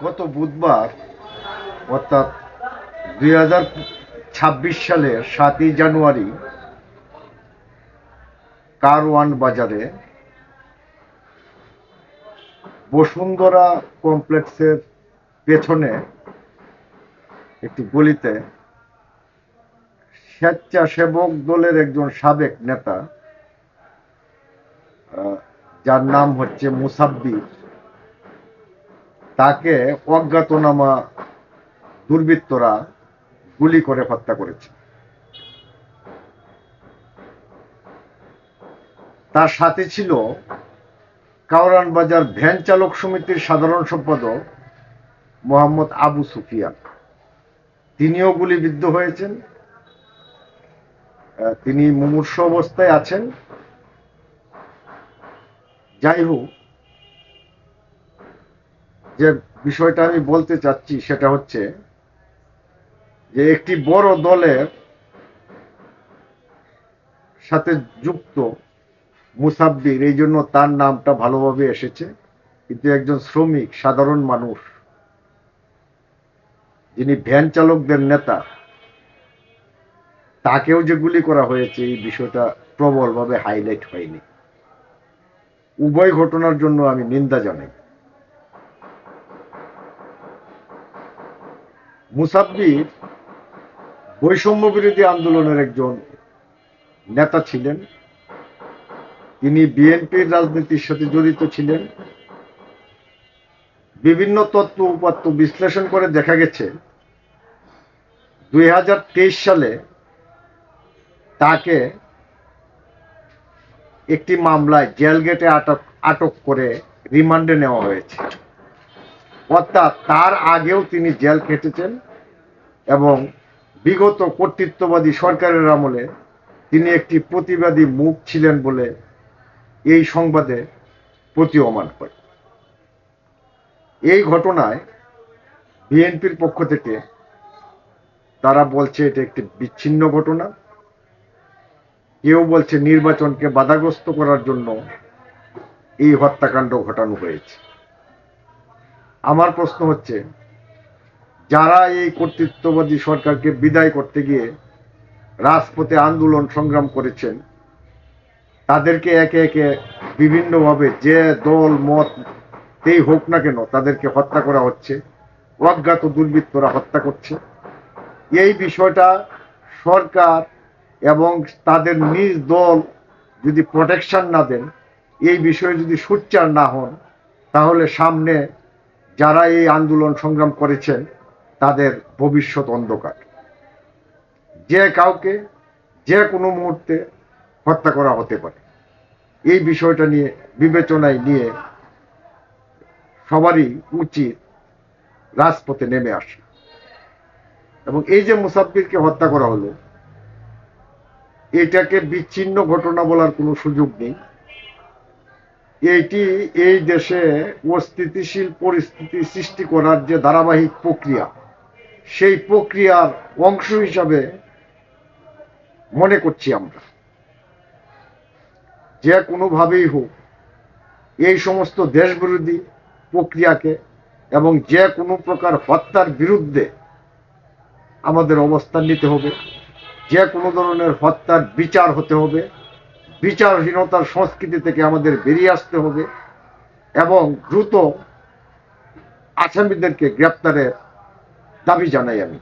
গত বুধবার অর্থাৎ 2026 সালের 7ই জানুয়ারি কারওয়ান বাজারে বসুন্ধরা কমপ্লেক্সের পেছনে একটি গলিতে স্বেচ্ছাসেবক দলের একজন সাবেক নেতা, যার নাম হচ্ছে মুসাব্বির, তাকে অজ্ঞাতনামা দুর্বৃত্তরা গুলি করে হত্যা করেছে। তার সাথে ছিল কারওয়ান বাজার ভ্যান চালক সমিতির সাধারণ সম্পাদক মোহাম্মদ আবু সুফিয়ান। তিনিও গুলিবিদ্ধ হয়েছেন। তিনি মুমূর্ষু অবস্থায় আছেন। যাই হোক, যে বিষয়টা আমি বলতে চাচ্ছি সেটা হচ্ছে যে একটি বড় দলের সাথে যুক্ত মুসাব্বির, এই জন্য তার নামটা ভালোভাবে এসেছে, কিন্তু একজন শ্রমিক সাধারণ মানুষ, যিনি ভ্যান চালকদের নেতা, তাকেও যে গুলি করা হয়েছে এই বিষয়টা প্রবলভাবে হাইলাইট হয়নি। উভয় ঘটনার জন্য আমি নিন্দা জানাই। মুসাব্বির বৈষম্য বিরোধী আন্দোলনের একজন নেতা ছিলেন। তিনি বিএনপির রাজনীতির সাথে জড়িত ছিলেন। বিভিন্ন তথ্য উপাত্ত বিশ্লেষণ করে দেখা গেছে 2023 সালে তাকে একটি মামলায় জেল গেটে আটক করে রিমান্ডে নেওয়া হয়েছে। অর্থাৎ তার আগেও তিনি জেল খেটেছেন এবং বিগত কর্তৃত্ববাদী সরকারের আমলে তিনি একটি প্রতিবাদী মুখ ছিলেন বলে এই সংবাদে প্রতীয়মান হয়। এই ঘটনায় বিএনপির পক্ষ থেকে তারা বলছে এটা একটি বিচ্ছিন্ন ঘটনা। কেউ বলছে নির্বাচনকে বাধাগ্রস্ত করার জন্য এই হত্যাকাণ্ড ঘটানো হয়েছে। আমার প্রশ্ন হচ্ছে, যারা এই কর্তৃত্ববাদী সরকারকে বিদায় করতে গিয়ে রাজপথে আন্দোলন সংগ্রাম করেছেন, তাদেরকে একে একে বিভিন্নভাবে যে দল মতেই হোক না কেন তাদেরকে হত্যা করা হচ্ছে, অজ্ঞাত দুর্বৃত্তরা হত্যা করছে। এই বিষয়টা সরকার এবং তাদের নিজ দল যদি প্রোটেকশন না দেন, এই বিষয়ে যদি সোচ্চার না হন, তাহলে সামনে যারা এই আন্দোলন সংগ্রাম করেছেন তাদের ভবিষ্যৎ অন্ধকার। যে কাউকে যে কোনো মুহূর্তে হত্যা করা হতে পারে। এই বিষয়টা নিয়ে বিবেচনায় নিয়ে সবারই উচিত রাজপথে নেমে আসা। এবং এই যে মুসাব্বিরকে হত্যা করা হলো, এটাকে বিচ্ছিন্ন ঘটনা বলার কোনো সুযোগ নেই। এইটি এই দেশে অস্থিতিশীল পরিস্থিতি সৃষ্টি করার যে ধারাবাহিক প্রক্রিয়া, সেই প্রক্রিয়ার অংশ হিসাবে মনে করছি আমরা। যে কোনোভাবেই হোক এই সমস্ত দেশবিরোধী প্রক্রিয়াকে এবং যে কোনো প্রকার হত্যার বিরুদ্ধে আমাদের অবস্থান নিতে হবে। যে কোনো ধরনের হত্যার বিচার হতে হবে। বিচারহীনতার সংস্কৃতি থেকে আমাদের বেরিয়ে আসতে হবে এবং দ্রুত আসামিদেরকে গ্রেপ্তারের দাবি জানাই আমি।